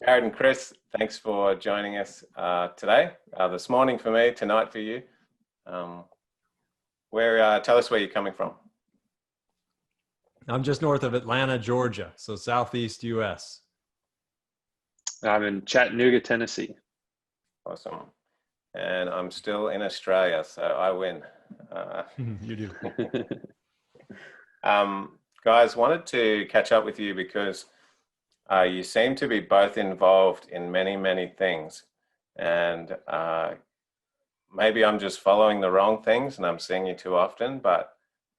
Jared and Chris, thanks for joining us today. This morning for me, tonight for you. Tell us where you're coming from. I'm just north of Atlanta, Georgia, so southeast U.S. I'm in Chattanooga, Tennessee. Awesome. And I'm still in Australia, so I win. You do. Guys, wanted to catch up with you because you seem to be both involved in many, many things. And maybe I'm just following the wrong things and I'm seeing you too often, but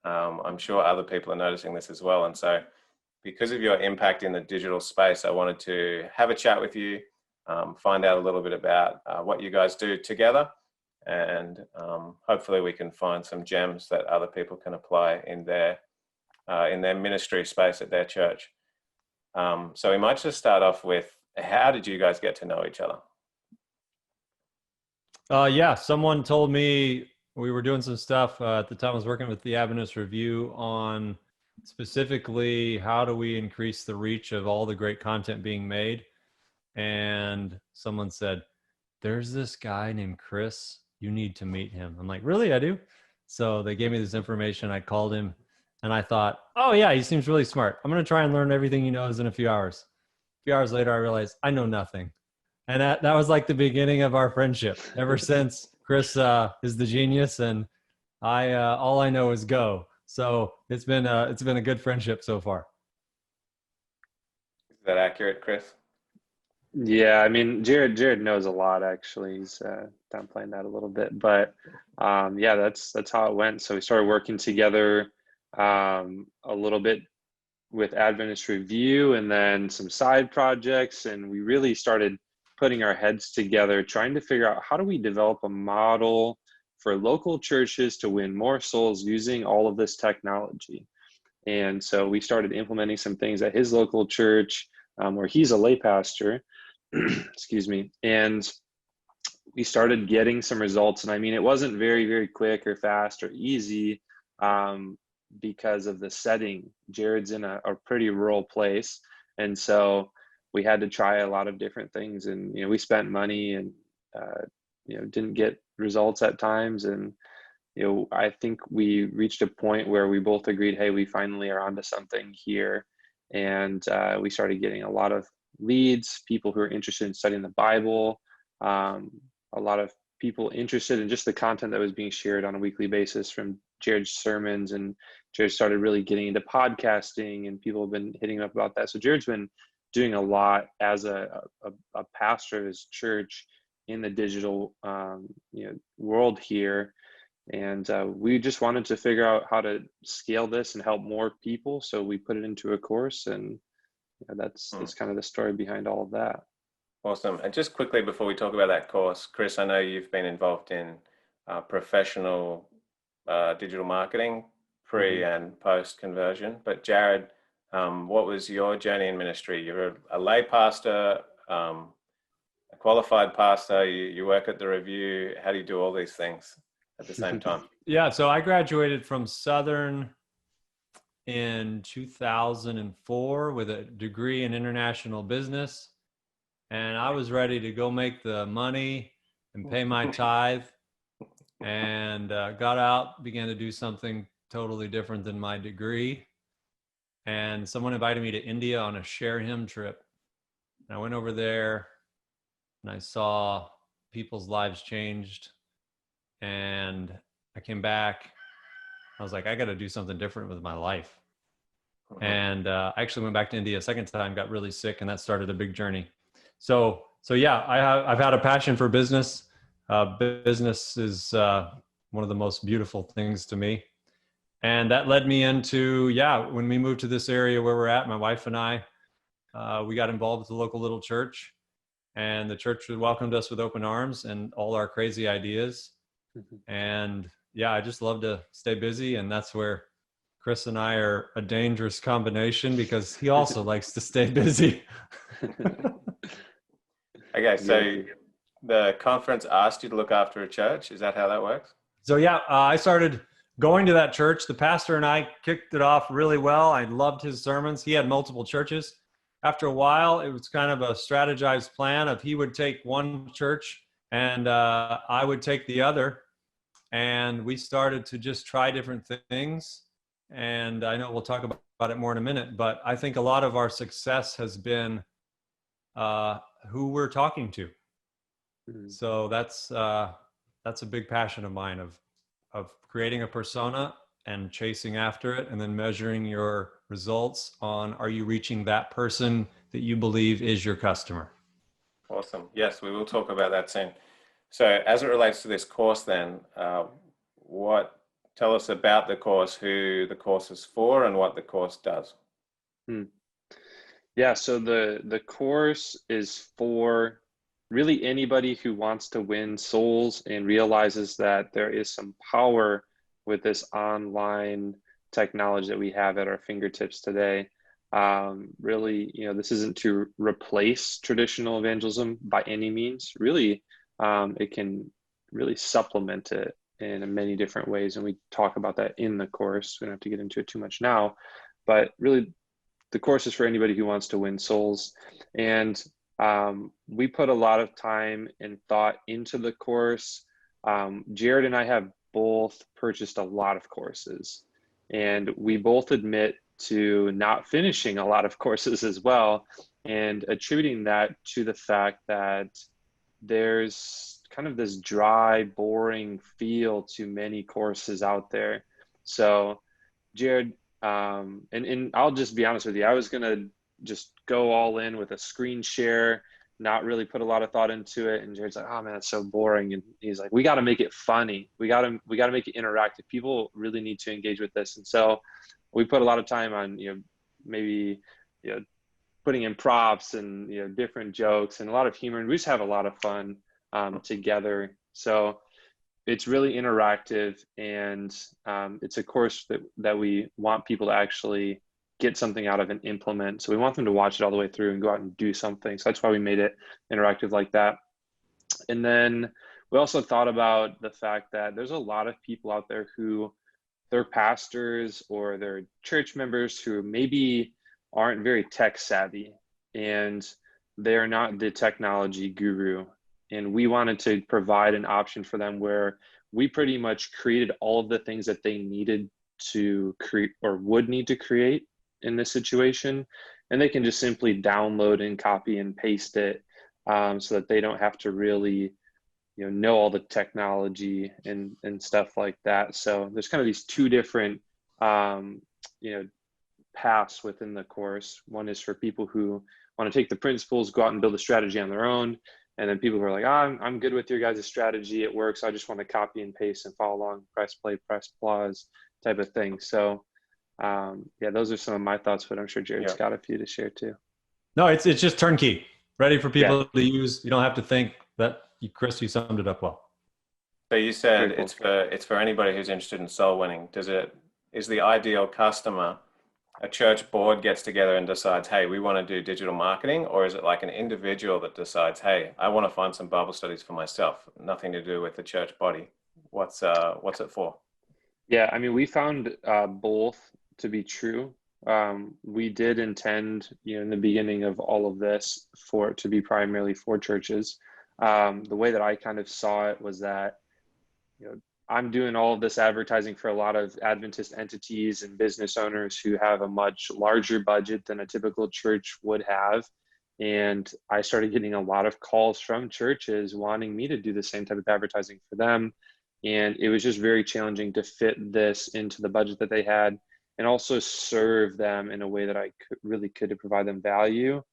I'm sure other people are noticing this as well. And so because of your impact in the digital space, I wanted to have a chat with you, find out a little bit about what you guys do together, and hopefully we can find some gems that other people can apply in their ministry space at their church. So we might just start off with, how did you guys get to know each other? Yeah, someone told me we were doing some stuff. At the time I was working with the Adventist Review on specifically how do we increase the reach of all the great content being made. And someone said, there's this guy named Chris, you need to meet him. I'm like, really? I do? So they gave me this information. I called him and I thought, oh yeah, he seems really smart. I'm going to try and learn everything he knows in a few hours. A few hours later, I realized I know nothing. And that was like the beginning of our friendship. Ever since, Chris is the genius, and all I know is go. So it's been a good friendship so far. Is that accurate, Chris? Yeah, I mean, Jared knows a lot, actually. He's downplaying that a little bit, but yeah, that's how it went. So we started working together a little bit with Adventist Review, and then some side projects, and we really started putting our heads together, trying to figure out how do we develop a model for local churches to win more souls using all of this technology. And so we started implementing some things at his local church, where he's a lay pastor, excuse me, and we started getting some results. And I mean, it wasn't very, very quick or fast or easy because of the setting. Jared's in a pretty rural place. And so we had to try a lot of different things, and we spent money and didn't get results at times. And I think we reached a point where we both agreed, hey, we finally are onto something here. And we started getting a lot of leads, people who are interested in studying the Bible, a lot of people interested in just the content that was being shared on a weekly basis from Jared's sermons. And Jared started really getting into podcasting, and people have been hitting him up about that. So Jared's been doing a lot as a pastor of his church in the digital world here. And we just wanted to figure out how to scale this and help more people. So we put it into a course, and that's kind of the story behind all of that. Awesome. And just quickly before we talk about that course, Chris, I know you've been involved in professional digital marketing, pre and post conversion, but Jared, what was your journey in ministry? You're a lay pastor, a qualified pastor, you work at the Review. How do you do all these things at the same time? Yeah, so I graduated from Southern in 2004 with a degree in international business. And I was ready to go make the money and pay my tithe, and got out, began to do something totally different than my degree. And someone invited me to India on a Share Him trip. And I went over there and I saw people's lives changed. And I came back. I was like, I got to do something different with my life. And I actually went back to India a second time, got really sick, and that started a big journey. So yeah, I've had a passion for business. Business is one of the most beautiful things to me. And that led me into, when we moved to this area where we're at, my wife and I, we got involved with the local little church, and the church welcomed us with open arms and all our crazy ideas. And I just love to stay busy. And that's where Chris and I are a dangerous combination, because he also likes to stay busy. Okay, so the conference asked you to look after a church. Is that how that works? So I started going to that church. The pastor and I kicked it off really well. I loved his sermons. He had multiple churches. after a while, it was kind of a strategized plan of he would take one church and I would take the other. And we started to just try different things. And I know we'll talk about it more in a minute, but I think a lot of our success has been who we're talking to. Mm-hmm. So that's a big passion of mine of creating a persona and chasing after it, and then measuring your results on, are you reaching that person that you believe is your customer? Awesome. Yes, we will talk about that soon. So as it relates to this course then, tell us about the course, who the course is for and what the course does. Yeah, so the course is for really anybody who wants to win souls and realizes that there is some power with this online technology that we have at our fingertips today. Really, this isn't to replace traditional evangelism by any means. Really, it can really supplement it in many different ways. And we talk about that in the course. We don't have to get into it too much now, but really the course is for anybody who wants to win souls. And we put a lot of time and thought into the course. Jared and I have both purchased a lot of courses, and we both admit to not finishing a lot of courses as well, and attributing that to the fact that there's kind of this dry, boring feel to many courses out there. So Jared, and I'll just be honest with you, I was gonna just go all in with a screen share, not really put a lot of thought into it. And Jared's like, "Oh man, it's so boring." And he's like, "We got to make it funny. We got to make it interactive. People really need to engage with this." And so we put a lot of time on, maybe, putting in props and, different jokes and a lot of humor. And we just have a lot of fun together. So it's really interactive, and it's a course that we want people to actually get something out of and implement. So we want them to watch it all the way through and go out and do something. So that's why we made it interactive like that. And then we also thought about the fact that there's a lot of people out there who they're pastors or they're church members who maybe aren't very tech savvy, and they're not the technology guru. And we wanted to provide an option for them where we pretty much created all of the things that they needed to create or would need to create in this situation. And they can just simply download and copy and paste it, so that they don't have to really, know all the technology and stuff like that. So there's kind of these two different, paths within the course. One is for people who want to take the principles, go out and build a strategy on their own. And then people who are like, I'm good with your guys' strategy. It works. I just want to copy and paste and follow along, press play, press pause type of thing. So those are some of my thoughts, but I'm sure Jared's got a few to share too. No, it's just turnkey, ready for people to use. You don't have to think. That Chris, you summed it up well. So you said it's for anybody who's interested in soul winning. Is the ideal customer a church board gets together and decides, hey, we want to do digital marketing? Or is it like an individual that decides, hey, I want to find some Bible studies for myself, nothing to do with the church body? What's it for? Yeah, I mean, we found both to be true. We did intend, in the beginning of all of this, for it to be primarily for churches. The way that I kind of saw it was that, I'm doing all of this advertising for a lot of Adventist entities and business owners who have a much larger budget than a typical church would have. And I started getting a lot of calls from churches wanting me to do the same type of advertising for them. And it was just very challenging to fit this into the budget that they had, and also serve them in a way that I could to provide them value.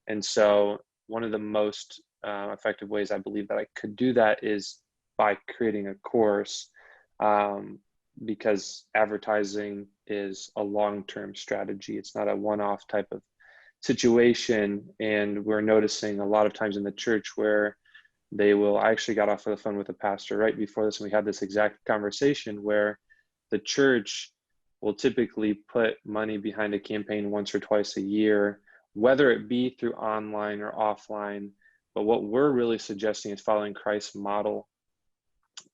And so one of the most effective ways I believe that I could do that is by creating a course, because advertising is a long-term strategy. It's not a one-off type of situation. And we're noticing a lot of times in the church where I actually got off of the phone with a pastor right before this, and we had this exact conversation where the church will typically put money behind a campaign once or twice a year, whether it be through online or offline. But what we're really suggesting is following Christ's model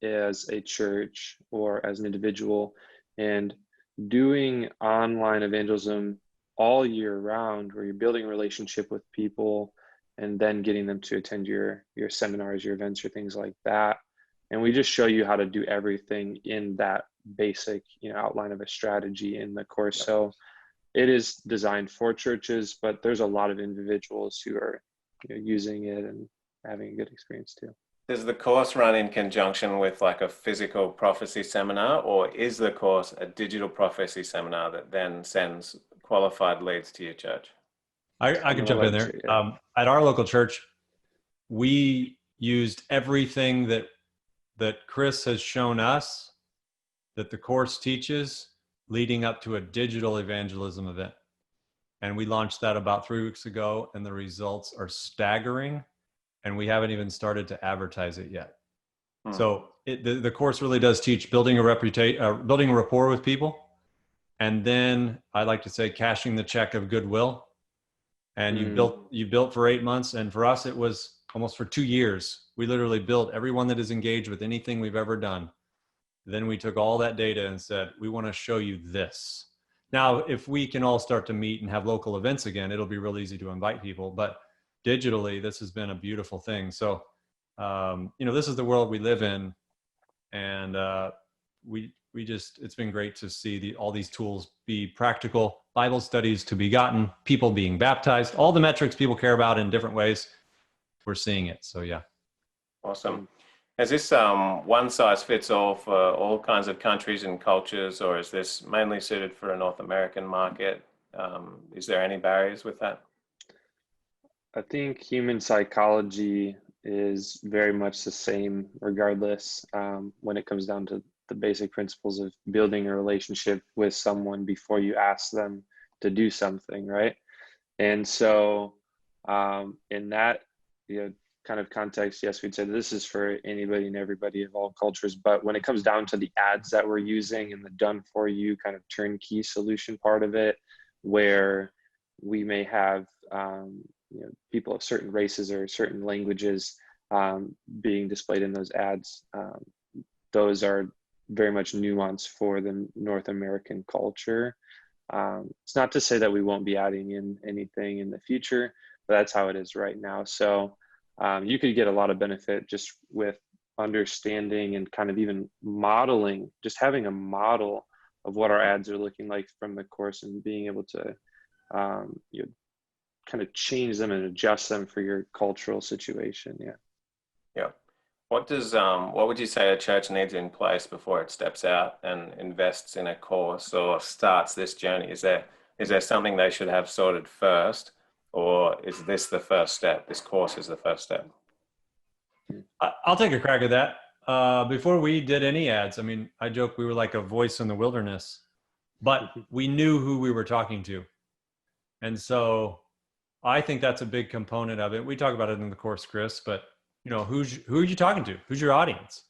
as a church or as an individual, and doing online evangelism all year round, where you're building a relationship with people and then getting them to attend your seminars, your events, or things like that. And we just show you how to do everything in that basic, outline of a strategy in the course. Yeah. So it is designed for churches, but there's a lot of individuals who are using it and having a good experience too. Does the course run in conjunction with like a physical prophecy seminar, or is the course a digital prophecy seminar that then sends qualified leads to your church? I could jump in there. At our local church, we used everything that Chris has shown us that the course teaches leading up to a digital evangelism event. And we launched that about 3 weeks ago, and the results are staggering. And we haven't even started to advertise it yet. So the course really does teach building a rapport with people. And then I like to say cashing the check of goodwill. And you built for 8 months. And for us, it was almost for 2 years. We literally built everyone that is engaged with anything we've ever done. Then we took all that data and said, we want to show you this. Now, if we can all start to meet and have local events again, it'll be real easy to invite people. But digitally, this has been a beautiful thing. So, this is the world we live in. And it's been great to see all these tools be practical, Bible studies to be gotten, people being baptized, all the metrics people care about in different ways. We're seeing it. So, yeah. Awesome. Is this one size fits all for all kinds of countries and cultures, or is this mainly suited for a North American market? Is there any barriers with that? I think human psychology is very much the same regardless, when it comes down to the basic principles of building a relationship with someone before you ask them to do something, right? And so in that kind of context, yes, we'd say this is for anybody and everybody of all cultures. But when it comes down to the ads that we're using and the done for you kind of turnkey solution part of it, where we may have people of certain races or certain languages being displayed in those ads, those are very much nuanced for the North American culture. It's not to say that we won't be adding in anything in the future, but that's how it is right now. So you could get a lot of benefit just with understanding and kind of even modeling, just having a model of what our ads are looking like from the course and being able to kind of change them and adjust them for your cultural situation. Yeah. What would you say a church needs in place before it steps out and invests in a course or starts this journey? Is there something they should have sorted first, or is this the first step? This course is the first step. I'll take a crack at that. Before we did any ads, I mean, I joke we were like a voice in the wilderness, but we knew who we were talking to. And so I think that's a big component of it. We talk about it in the course, Chris, but who are you talking to? Who's your audience?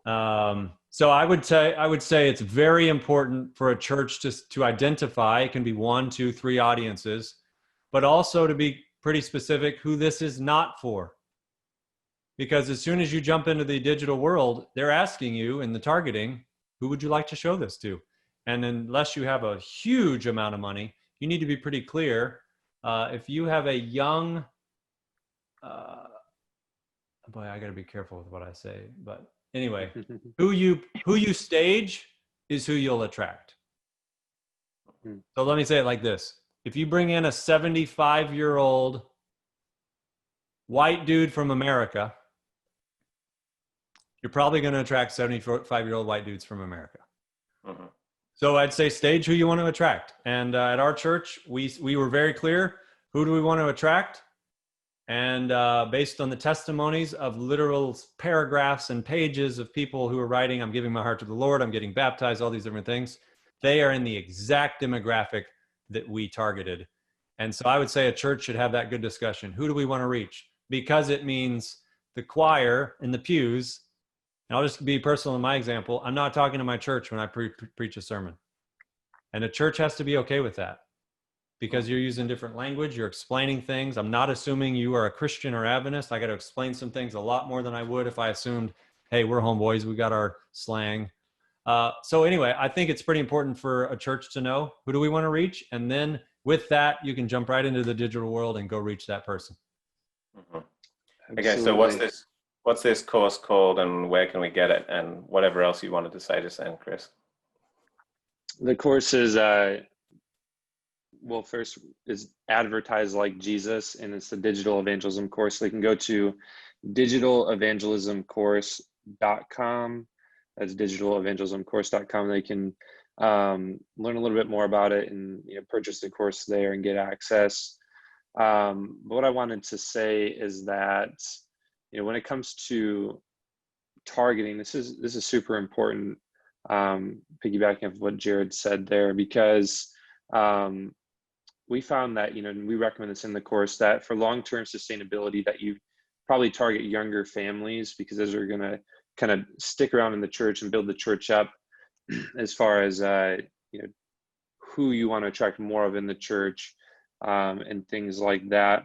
So I would say it's very important for a church to identify. It can be 1, 2, 3 audiences, but also to be pretty specific who this is not for. Because as soon as you jump into the digital world, they're asking you in the targeting, who would you like to show this to? And unless you have a huge amount of money, you need to be pretty clear. If you have a young, boy, I got to be careful with what I say. But anyway, who you stage is who you'll attract. So let me say it like this. If you bring in a 75-year-old white dude from America, you're probably going to attract 75-year-old white dudes from America. Mm-hmm. So I'd say stage who you want to attract. And at our church, we were very clear, who do we want to attract? And based on the testimonies of literal paragraphs and pages of people who are writing, I'm giving my heart to the Lord, I'm getting baptized, all these different things, they are in the exact demographic that we targeted. And so I would say a church should have that good discussion. Who do we want to reach? Because it means the choir in the pews. And I'll just be personal in my example. I'm not talking to my church when I preach a sermon. And a church has to be okay with that. Because you're using different language, you're explaining things. I'm not assuming you are a Christian or Adventist. I got to explain some things a lot more than I would if I assumed, hey, we're homeboys, we got our slang. So anyway, I think it's pretty important for a church to know who do we want to reach, and then with that, you can jump right into the digital world and go reach that person. Mm-hmm. Okay, so what's this course called, and where can we get it, and whatever else you wanted to say just then, Chris? The course is well, first is Advertise Like Jesus, and it's the digital evangelism course. So you can go to digitalevangelismcourse.com. That's digitalevangelismcourse.com. They can learn a little bit more about it and purchase the course there and get access. But what I wanted to say is that when it comes to targeting, this is super important. Piggybacking off what Jared said there, because we found that, and we recommend this in the course, that for long-term sustainability, that you probably target younger families, because those are going to kind of stick around in the church and build the church up, as far as who you want to attract more of in the church, and things like that.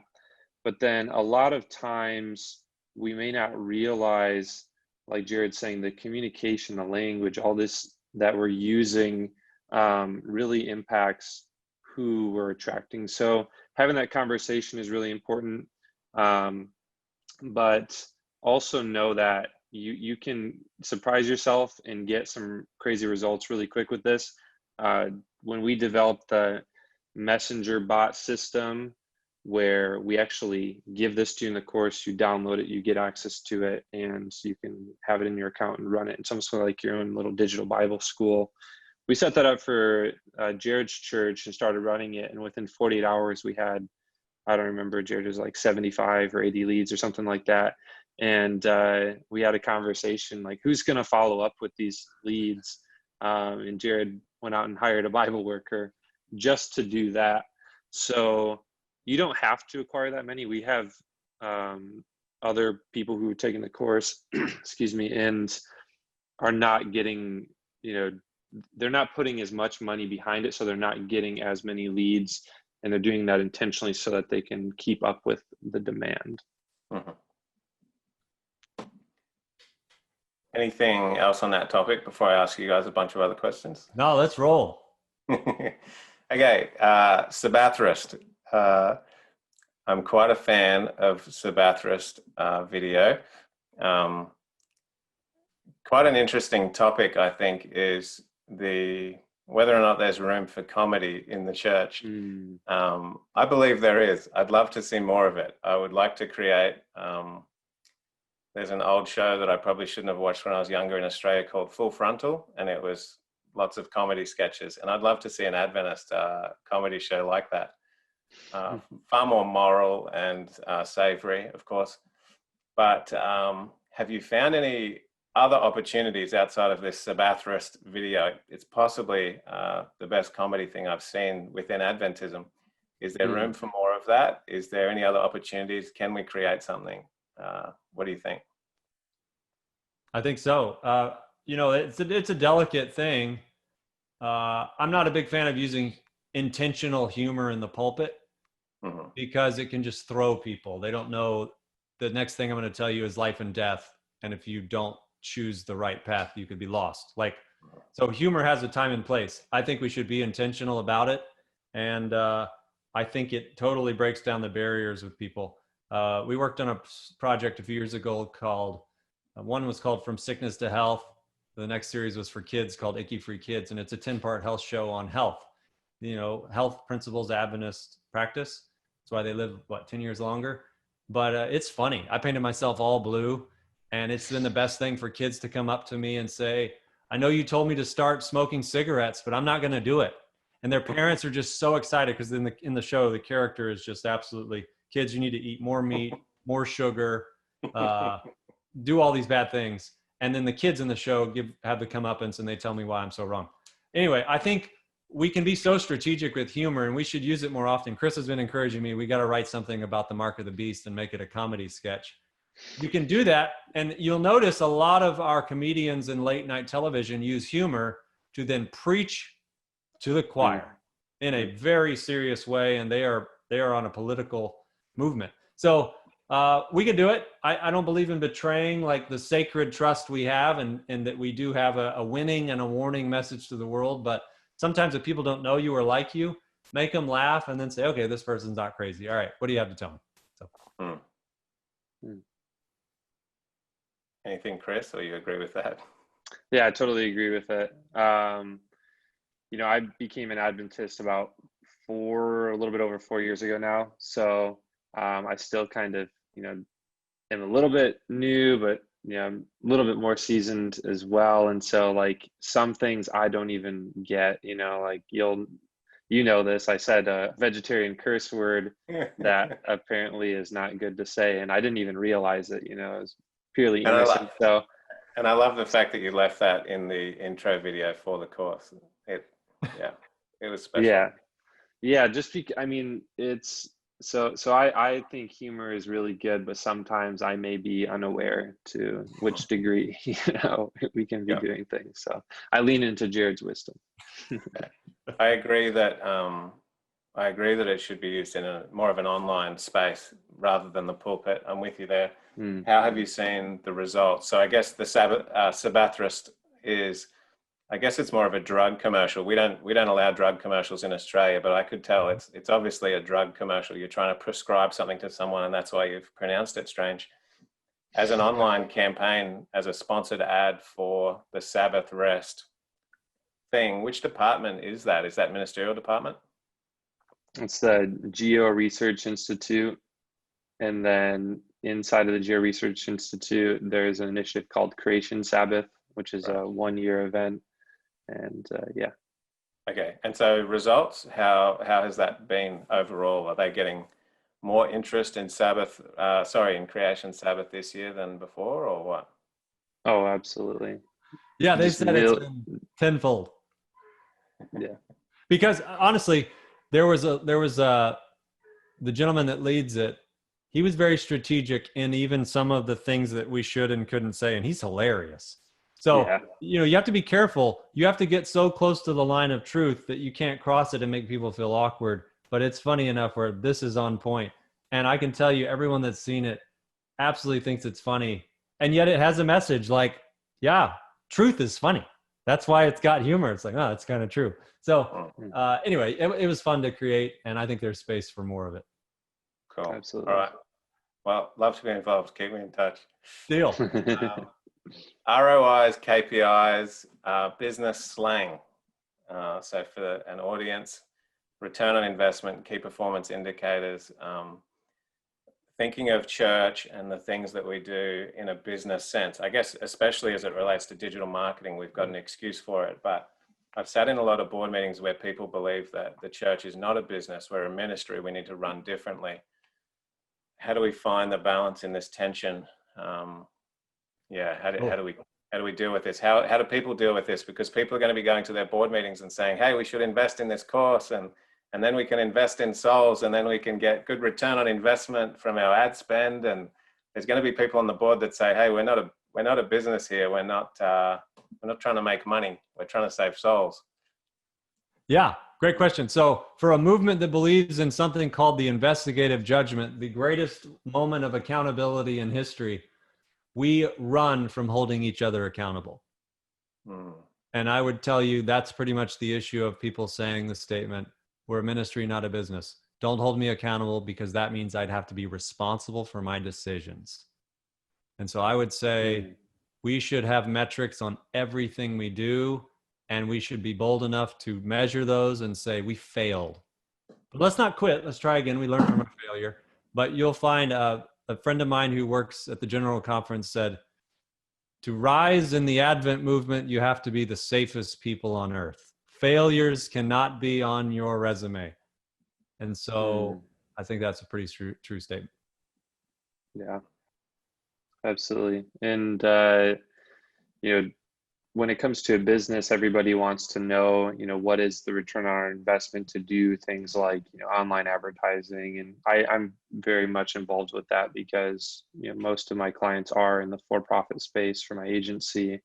But then a lot of times we may not realize, like Jared's saying, the communication, the language, all this that we're using really impacts who we're attracting. So having that conversation is really important. But also know that you can surprise yourself and get some crazy results really quick with this. When we developed the messenger bot system, where we actually give this to you in the course, you download it, you get access to it, and you can have it in your account and run it. It's almost like your own little digital Bible school. We set that up for Jared's church and started running it. And within 48 hours, we had, I don't remember, Jared, was like 75 or 80 leads or something like that. And we had a conversation like, who's going to follow up with these leads? And Jared went out and hired a Bible worker just to do that. So you don't have to acquire that many. We have other people who are taking the course, excuse me, and are not getting, they're not putting as much money behind it, so they're not getting as many leads, and they're doing that intentionally so that they can keep up with the demand. Mm-hmm. Anything else on that topic before I ask you guys a bunch of other questions? No, let's roll. Okay, Sabbatherist. I'm quite a fan of Sabbatherist video. Quite an interesting topic, I think, is whether or not there's room for comedy in the church. I believe there is. I'd love to see more of it. I would like to create, there's an old show that I probably shouldn't have watched when I was younger in Australia called Full Frontal, and it was lots of comedy sketches. And I'd love to see an Adventist comedy show like that. Far more moral and savory, of course. But have you found any other opportunities outside of this Sabbatherist video? It's possibly the best comedy thing I've seen within Adventism. Is there room for more of that? Is there any other opportunities? Can we create something? What do you think? I think so. It's a delicate thing. I'm not a big fan of using intentional humor in the pulpit, because it can just throw people. They don't know the next thing I'm going to tell you is life and death. And if you don't choose the right path, you could be lost. So humor has a time and place. I think we should be intentional about it. And I think it totally breaks down the barriers with people. We worked on a project a few years ago called, one was called From Sickness to Health. The next series was for kids called Icky Free Kids. And it's a 10-part health show on health, health principles, Adventist practice. That's why they live, 10 years longer. But it's funny. I painted myself all blue. And it's been the best thing for kids to come up to me and say, I know you told me to start smoking cigarettes, but I'm not going to do it. And their parents are just so excited, because in the show, the character is just absolutely, kids, you need to eat more meat, more sugar, do all these bad things. And then the kids in the show have the comeuppance, and they tell me why I'm so wrong. Anyway, I think we can be so strategic with humor, and we should use it more often. Chris has been encouraging me. We got to write something about the mark of the beast and make it a comedy sketch. You can do that, and you'll notice a lot of our comedians in late night television use humor to then preach to the choir in a very serious way, and they are on a political movement. So we can do it. I don't believe in betraying the sacred trust we have, and that we do have a winning and a warning message to the world. But sometimes if people don't know you or like you, make them laugh, and then say, okay, this person's not crazy. All right, what do you have to tell me? So. Anything, Chris, or you agree with that? Yeah, I totally agree with it. I became an Adventist about a little bit over 4 years ago now. So I still kind of, am a little bit new, but I'm a little bit more seasoned as well. And so like some things I don't even get, like this, I said a vegetarian curse word that apparently is not good to say. And I didn't even realize it, it was purely And innocent. And I love the fact that you left that in the intro video for the course. It was special. Yeah. Just it's so I think humor is really good, but sometimes I may be unaware to which degree, we can be doing things. So I lean into Jared's wisdom. I agree that it should be used in more of an online space rather than the pulpit. I'm with you there. How have you seen the results? So I guess the Sabbathrist is, I guess it's more of a drug commercial. We don't allow drug commercials in Australia, but I could tell it's obviously a drug commercial. You're trying to prescribe something to someone, and that's why you've pronounced it strange. As an online campaign, as a sponsored ad for the Sabbath rest thing, which department is that? Is that ministerial department? It's the Geo Research Institute, and then inside of the Geo Research Institute, there's an initiative called Creation Sabbath, which is a 1-year event. And Okay. And so results, how has that been overall? Are they getting more interest in in Creation Sabbath this year than before, or what? Oh, absolutely. Yeah, they said it's been tenfold. Yeah. Because honestly, there was the gentleman that leads it. He was very strategic in even some of the things that we should and couldn't say, and he's hilarious. So, you have to be careful. You have to get so close to the line of truth that you can't cross it and make people feel awkward. But it's funny enough where this is on point. And I can tell you, everyone that's seen it absolutely thinks it's funny. And yet it has a message like, yeah, truth is funny. That's why it's got humor. It's like, oh, it's kind of true. So anyway, it was fun to create. And I think there's space for more of it. Cool. Absolutely. All right. Well, love to be involved. Keep me in touch. Deal. ROIs, KPIs, business slang. So for an audience, return on investment, key performance indicators, thinking of church and the things that we do in a business sense. I guess especially as it relates to digital marketing, we've got an excuse for it. But I've sat in a lot of board meetings where people believe that the church is not a business, we're a ministry, we need to run differently. How do we find the balance in this tension? How do we deal with this? How do people deal with this? Because people are going to be going to their board meetings and saying, hey, we should invest in this course, and then we can invest in souls, and then we can get good return on investment from our ad spend. And there's going to be people on the board that say, hey, we're not a business here. We're not trying to make money. We're trying to save souls. Yeah, great question. So for a movement that believes in something called the investigative judgment, the greatest moment of accountability in history, we run from holding each other accountable. And I would tell you that's pretty much the issue of people saying the statement, we're a ministry, not a business. Don't hold me accountable, because that means I'd have to be responsible for my decisions. And so I would say we should have metrics on everything we do, and we should be bold enough to measure those and say we failed. But let's not quit. Let's try again. We learned from our failure. But you'll find a friend of mine who works at the General Conference said, to rise in the Advent movement, you have to be the safest people on earth. Failures cannot be on your resume. And so I think that's a pretty true statement. Yeah, absolutely. And, when it comes to a business, everybody wants to know, what is the return on our investment to do things like, online advertising. And I'm very much involved with that because, most of my clients are in the for-profit space for my agency.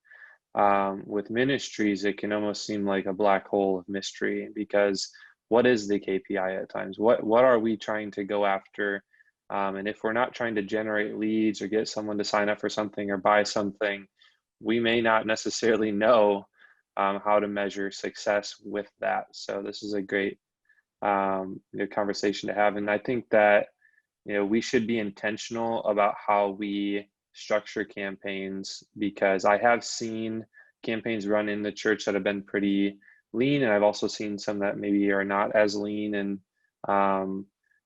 With ministries, it can almost seem like a black hole of mystery, because what is the KPI at times? What are we trying to go after? And if we're not trying to generate leads or get someone to sign up for something or buy something, we may not necessarily know how to measure success with that. So this is a great conversation to have. And I think that, we should be intentional about how we structure campaigns, because I have seen campaigns run in the church that have been pretty lean, and I've also seen some that maybe are not as lean. And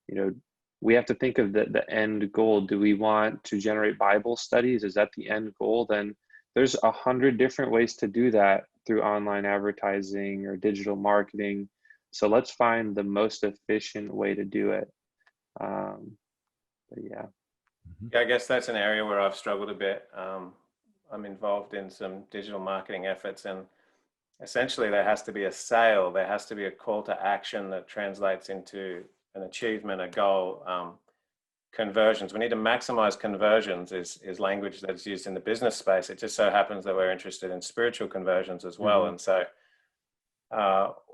you know, we have to think of the end goal. Do we want to generate Bible studies? Is that the end goal? Then there's 100 different ways to do that through online advertising or digital marketing. So let's find the most efficient way to do it. But yeah. Yeah, I guess that's an area where I've struggled a bit. I'm involved in some digital marketing efforts, and essentially there has to be a sale, there has to be a call to action that translates into an achievement, a goal. Conversions, we need to maximize conversions is language that's used in the business space. It just so happens that we're interested in spiritual conversions as well. And so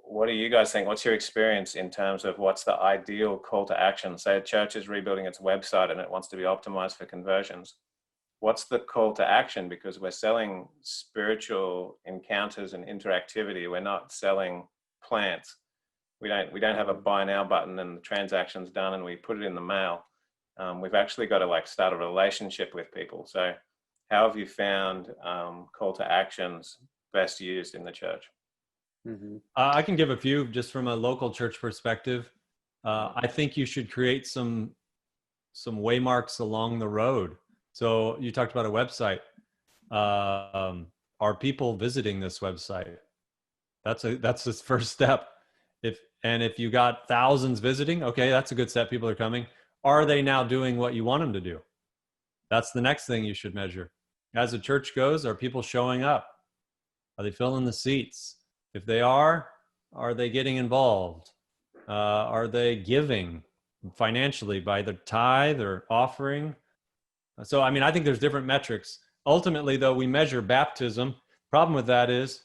what do you guys think? What's your experience in terms of what's the ideal call to action? Say a church is rebuilding its website and it wants to be optimized for conversions. What's the call to action? Because we're selling spiritual encounters and interactivity. We're not selling plants. We don't have a buy now button and the transaction's done and we put it in the mail. We've actually got to like start a relationship with people. So how have you found call to actions best used in the church? I can give a few just from a local church perspective. I think you should create some waymarks along the road. So you talked about a website. Are people visiting this website? That's the first step. If you got thousands visiting, okay, that's a good step. People are coming. Are they now doing what you want them to do? That's the next thing you should measure. As the church goes, are people showing up? Are they filling the seats? If they are they getting involved? Are they giving financially by their tithe or offering? So, I mean, I think there's different metrics. Ultimately, though, we measure baptism. Problem with that is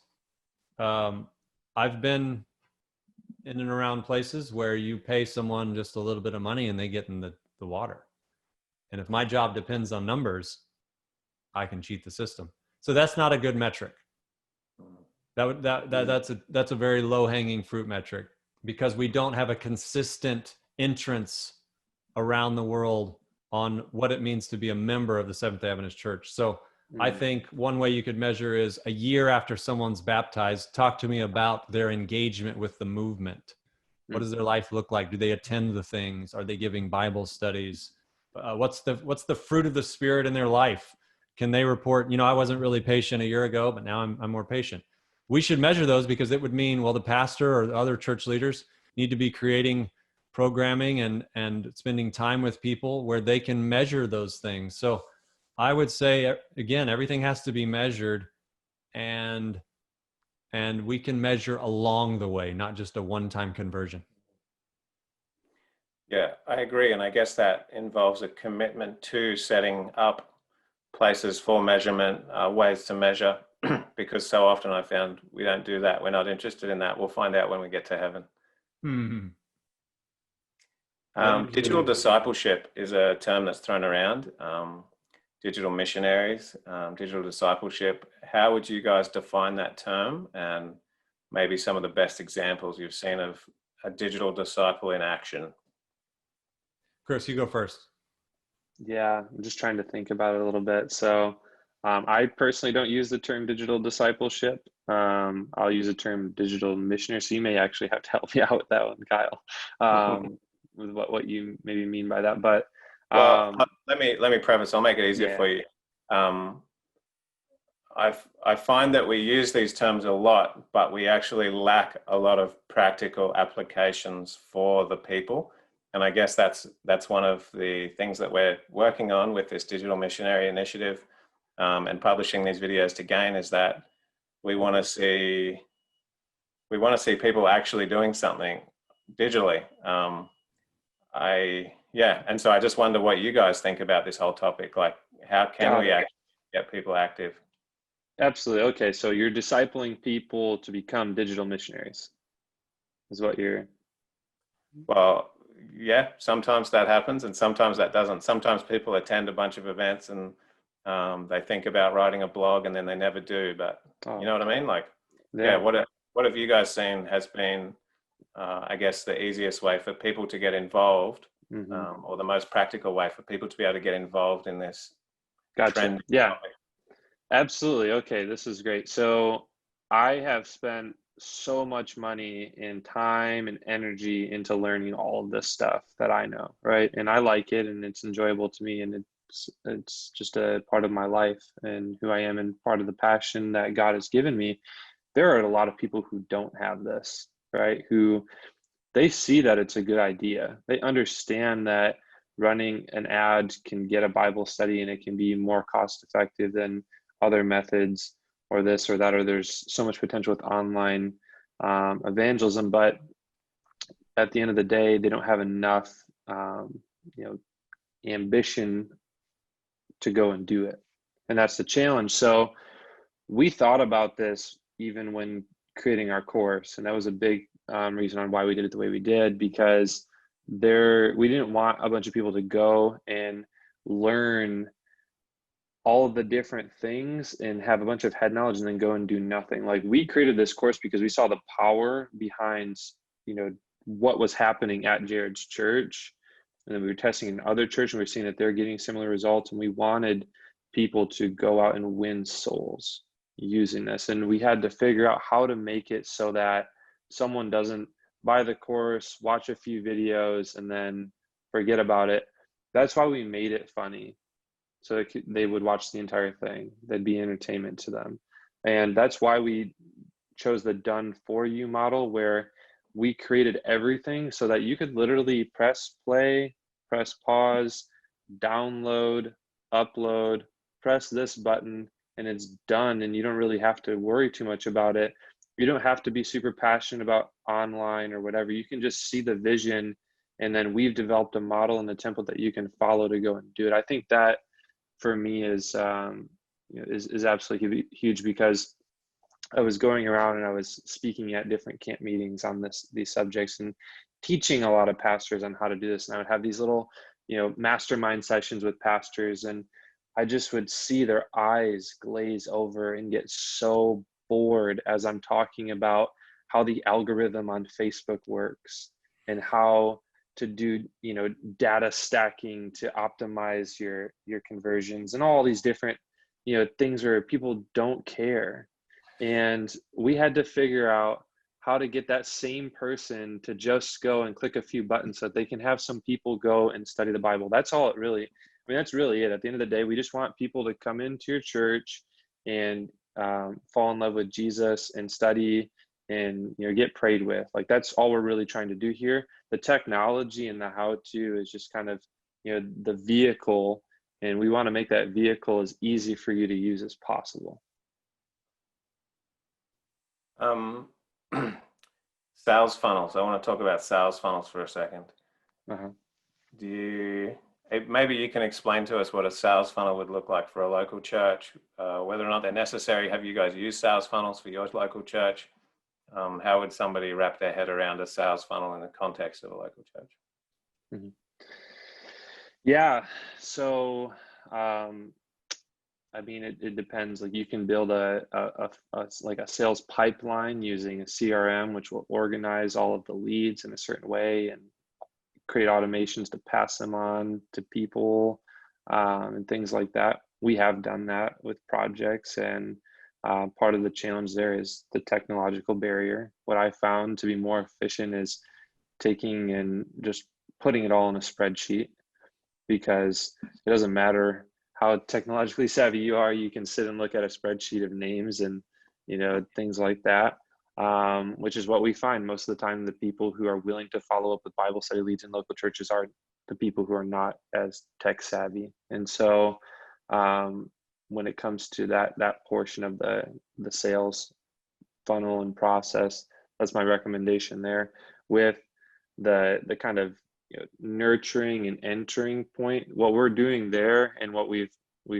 I've been in and around places where you pay someone just a little bit of money and they get in the water. And if my job depends on numbers, I can cheat the system. So that's not a good metric. That's a very low hanging fruit metric, because we don't have a consistent entrance around the world on what it means to be a member of the Seventh-day Adventist Church. So I think one way you could measure is a year after someone's baptized, talk to me about their engagement with the movement. What does their life look like? Do they attend the things? Are they giving Bible studies? What's the fruit of the Spirit in their life? Can they report, I wasn't really patient a year ago, but now I'm more patient? We should measure those, because it would mean, well, the pastor or the other church leaders need to be creating programming and spending time with people where they can measure those things. So I would say, again, everything has to be measured, and we can measure along the way, not just a one-time conversion. Yeah, I agree. And I guess that involves a commitment to setting up places for measurement, ways to measure, because so often I found we don't do that. We're not interested in that. We'll find out when we get to heaven. Digital discipleship is a term that's thrown around. Digital missionaries, digital discipleship. How would you guys define that term, and maybe some of the best examples you've seen of a digital disciple in action? Chris, you go first. Yeah, I'm just trying to think about it a little bit. So I personally don't use the term digital discipleship. I'll use the term digital missionary. So you may actually have to help me out with that one, Kyle, with what you maybe mean by that. But well, let me preface. I'll make it easier for you. I find that we use these terms a lot, but we actually lack a lot of practical applications for the people. And I guess that's one of the things that we're working on with this digital missionary initiative, and publishing these videos to gain, is that we want to see people actually doing something digitally. And so I just wonder what you guys think about this whole topic. Like, how can we actually get people active? Absolutely. Okay, so you're discipling people to become digital missionaries, is what you're... Well, yeah, sometimes that happens and sometimes that doesn't. Sometimes people attend a bunch of events and they think about writing a blog and then they never do. But you know what I mean? Like, what have you guys seen has been I guess the easiest way for people to get involved, or the most practical way for people to be able to get involved in this Gotcha. trend. Yeah, absolutely. Okay, this is great. So I have spent so much money and time and energy into learning all of this stuff that I know, right? And I like it, and it's enjoyable to me, and it's just a part of my life and who I am, and part of the passion that God has given me. There are a lot of people who don't have this, right? Who they see that it's a good idea. They understand that running an ad can get a Bible study and it can be more cost effective than other methods, or this or that, or there's so much potential with online evangelism. But at the end of the day, they don't have enough, you know, ambition to go and do it. And that's the challenge. So we thought about this even when creating our course, and that was a big reason on why we did it the way we did, because we didn't want a bunch of people to go and learn all of the different things and have a bunch of head knowledge and then go and do nothing. Like, we created this course because we saw the power behind, you know, what was happening at Jared's church, and then we were testing in other churches, and we were seeing that they're getting similar results, and we wanted people to go out and win souls using this. And we had to figure out how to make it so that someone doesn't buy the course, watch a few videos, and then forget about it. That's why we made it funny, so they would watch the entire thing. That'd be entertainment to them. And that's why we chose the done for you model, where we created everything so that you could literally press play, press pause, download, upload, press this button, and it's done. And you don't really have to worry too much about it. You don't have to be super passionate about online or whatever. You can just see the vision, and then we've developed a model and a template that you can follow to go and do it. I think that for me is absolutely huge, because I was going around and I was speaking at different camp meetings on these subjects and teaching a lot of pastors on how to do this. And I would have these little, you know, mastermind sessions with pastors, and I just would see their eyes glaze over and get so bored as I'm talking about how the algorithm on Facebook works and how to do, you know, data stacking to optimize your conversions and all these different, you know, things where people don't care. And we had to figure out how to get that same person to just go and click a few buttons so that they can have some people go and study the Bible. That's all it really, I mean, that's really it. At the end of the day, we just want people to come into your church and fall in love with Jesus and study and, you know, get prayed with. Like, that's all we're really trying to do here. The technology and the how-to is just kind of, you know, the vehicle, and we want to make that vehicle as easy for you to use as possible. Sales funnels. I want to talk about sales funnels for a second. Maybe you can explain to us what a sales funnel would look like for a local church, whether or not they're necessary. Have you guys used sales funnels for your local church? How would somebody wrap their head around a sales funnel in the context of a local church? Yeah, so I mean, it depends. Like, you can build a sales pipeline using a CRM, which will organize all of the leads in a certain way and create automations to pass them on to people, and things like that. We have done that with projects, and part of the challenge there is the technological barrier. What I found to be more efficient is taking and just putting it all in a spreadsheet, because it doesn't matter how technologically savvy you are, you can sit and look at a spreadsheet of names and, you know, things like that, which is what we find most of the time. The people who are willing to follow up with Bible study leads in local churches are the people who are not as tech savvy. And so when it comes to that portion of the sales funnel and process, that's my recommendation there. With the kind of, you know, nurturing and entering point, what we're doing there and what we've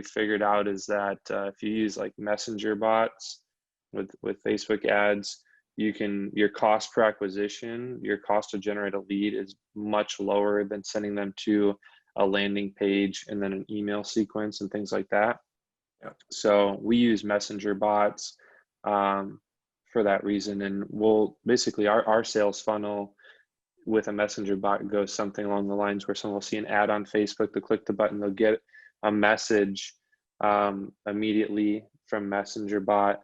figured out is that if you use like messenger bots with Facebook ads, your cost per acquisition, your cost to generate a lead is much lower than sending them to a landing page and then an email sequence and things like that. Yeah. So we use messenger bots for that reason. And we'll basically, our sales funnel with a messenger bot goes something along the lines where someone will see an ad on Facebook, they'll click the button, they'll get a message immediately from messenger bot,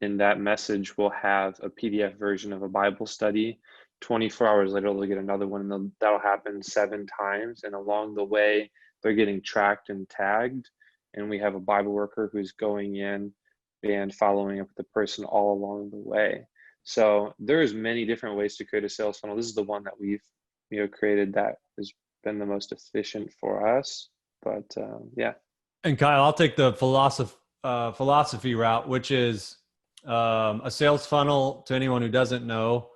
and that message will have a PDF version of a Bible study. 24 hours later, they'll get another one, and that'll happen 7 times. And along the way, they're getting tracked and tagged. And we have a Bible worker who's going in and following up with the person all along the way. So there's many different ways to create a sales funnel. This is the one that we've created that has been the most efficient for us. But yeah. And Kyle, I'll take the philosophy route, which is a sales funnel, to anyone who doesn't know,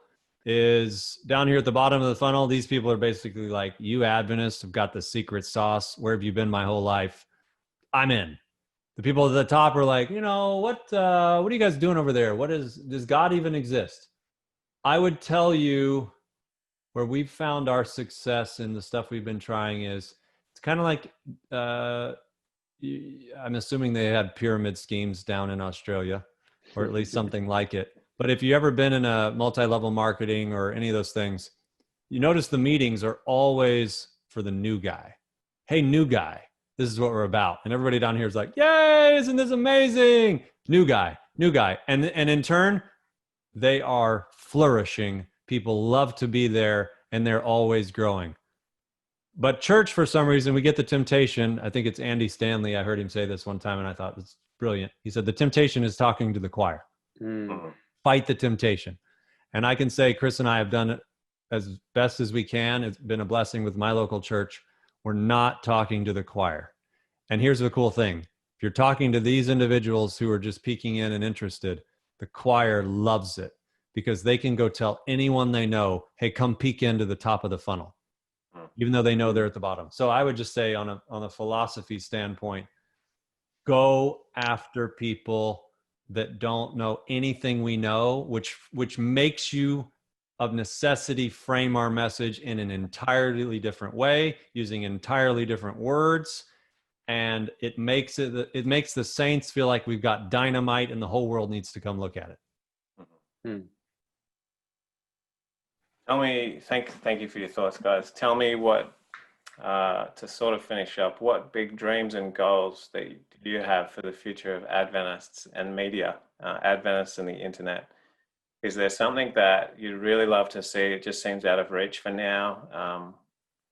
is down here at the bottom of the funnel. These people are basically like, you Adventists have got the secret sauce. Where have you been my whole life? I'm in. The people at the top are like, what are you guys doing over there? Does God even exist? I would tell you where we've found our success in the stuff we've been trying is, it's kind of like, I'm assuming they had pyramid schemes down in Australia, or at least something like it. But if you've ever been in a multi-level marketing or any of those things, you notice the meetings are always for the new guy. Hey, new guy, this is what we're about. And everybody down here is like, yay, isn't this amazing? New guy. And in turn, they are flourishing. People love to be there, and they're always growing. But church, for some reason, we get the temptation. I think it's Andy Stanley. I heard him say this one time, and I thought it's brilliant. He said, the temptation is talking to the choir. Fight the temptation. And I can say Chris and I have done it as best as we can. It's been a blessing with my local church. We're not talking to the choir. And here's the cool thing. If you're talking to these individuals who are just peeking in and interested, the choir loves it because they can go tell anyone they know, hey, come peek into the top of the funnel, even though they know they're at the bottom. So I would just say on a philosophy standpoint, go after people that don't know anything we know, which makes you of necessity frame our message in an entirely different way, using entirely different words. And it makes the saints feel like we've got dynamite and the whole world needs to come look at it. Tell me, thank you for your thoughts, guys. Tell me what, to sort of finish up, what big dreams and goals that you have for the future of Adventists and media, Adventists and the internet? Is there something that you'd really love to see? It just seems out of reach for now,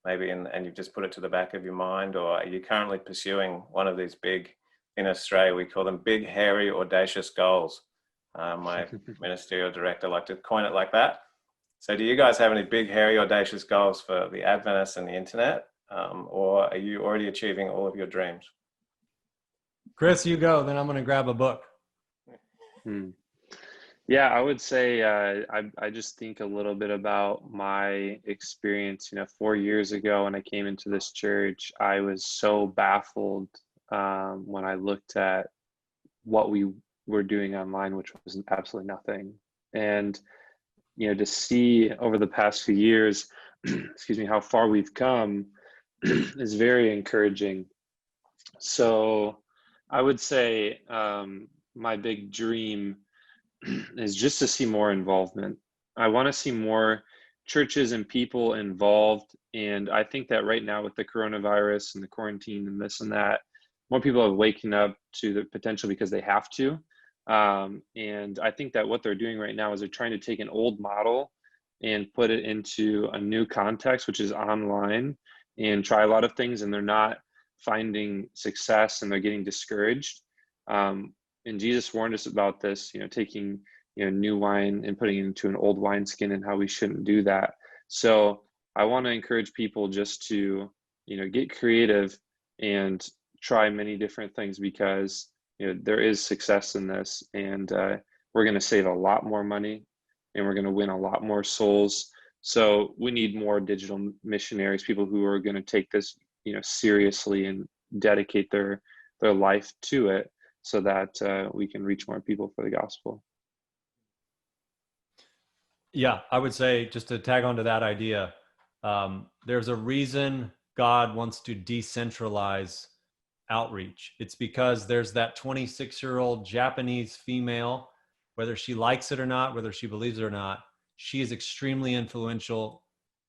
maybe, and you've just put it to the back of your mind, or are you currently pursuing one of these big, in Australia, we call them big, hairy, audacious goals. My ministerial director liked to coin it like that. So do you guys have any big, hairy, audacious goals for the Adventists and the internet? Or are you already achieving all of your dreams? Chris, you go, then I'm going to grab a book. Yeah, I would say I just think a little bit about my experience. 4 years ago when I came into this church, I was so baffled when I looked at what we were doing online, which was absolutely nothing. And to see over the past few years, how far we've come is very encouraging. So I would say my big dream is just to see more involvement. I want to see more churches and people involved. And I think that right now with the coronavirus and the quarantine and this and that, more people are waking up to the potential because they have to. And I think that what they're doing right now is they're trying to take an old model and put it into a new context, which is online, and try a lot of things, and they're not finding success and they're getting discouraged. And Jesus warned us about this, taking new wine and putting it into an old wineskin, and how we shouldn't do that. So I want to encourage people just to get creative and try many different things, because there is success in this, and we're going to save a lot more money, and we're going to win a lot more souls. So we need more digital missionaries, people who are going to take this seriously and dedicate their life to it, so that we can reach more people for the gospel. Yeah, I would say, just to tag onto that idea, there's a reason God wants to decentralize outreach. It's because there's that 26-year-old Japanese female whether she likes it or not, whether she believes it or not, she is extremely influential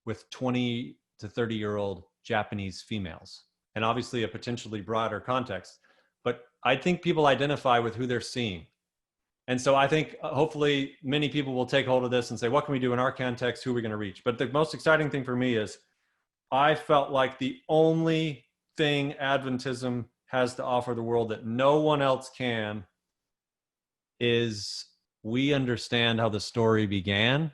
with 20 to 30-year-old Japanese females, and obviously a potentially broader context. But I think people identify with who they're seeing. And so I think hopefully many people will take hold of this and say, what can we do in our context? Who are we going to reach? But the most exciting thing for me is I felt like the only thing Adventism has to offer the world that no one else can is we understand how the story began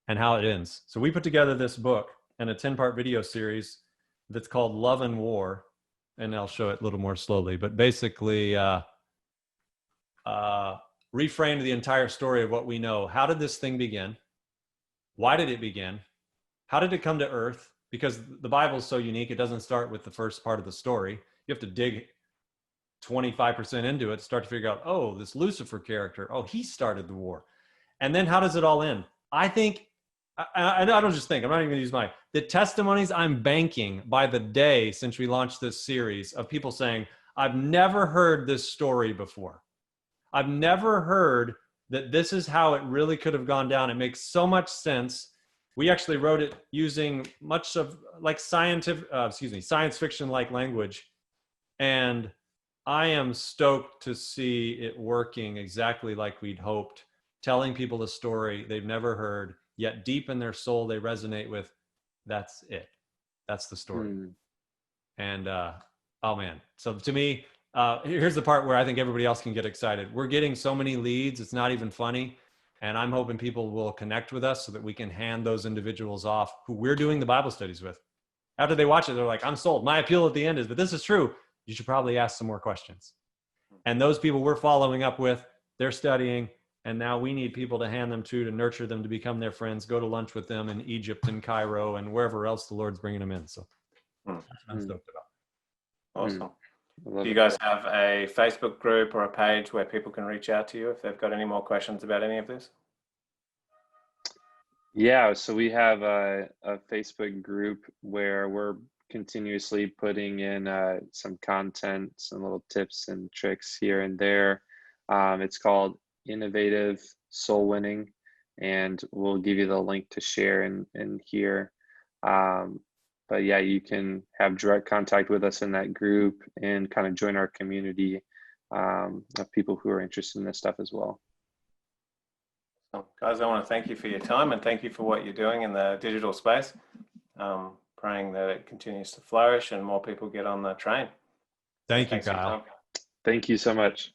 and how it ends. So we put together this book and a 10-part video series that's called Love and War. And I'll show it a little more slowly, but basically reframed the entire story of what we know. How did this thing begin? Why did it begin? How did it come to earth? Because the Bible is so unique, it doesn't start with the first part of the story. You have to dig 25% into it to start to figure out, oh, this Lucifer character, oh, he started the war. And then how does it all end? I think, I don't just think, I'm not even gonna use the testimonies I'm banking by the day since we launched this series of people saying, I've never heard this story before. I've never heard that this is how it really could have gone down. It makes so much sense. We actually wrote it using much of like science fiction like language. And I am stoked to see it working exactly like we'd hoped, telling people a story they've never heard, yet deep in their soul, they resonate with, that's it. That's the story. And oh man. So to me, here's the part where I think everybody else can get excited. We're getting so many leads, it's not even funny. And I'm hoping people will connect with us so that we can hand those individuals off who we're doing the Bible studies with. After they watch it, they're like, I'm sold. My appeal at the end is, but this is true. You should probably ask some more questions. And those people we're following up with, they're studying. And now we need people to hand them to nurture them, to become their friends, go to lunch with them in Egypt and Cairo and wherever else the Lord's bringing them in. So that's what I'm stoked about. Awesome. Do you guys have a Facebook group or a page where people can reach out to you if they've got any more questions about any of this? Yeah, so we have a Facebook group where we're continuously putting in some content, some little tips and tricks here and there. It's called Innovative Soul Winning, and we'll give you the link to share in here. But yeah, you can have direct contact with us in that group and kind of join our community of people who are interested in this stuff as well. So, guys, I want to thank you for your time and thank you for what you're doing in the digital space. Praying that it continues to flourish and more people get on the train. Thank you, Kyle. Thank you so much.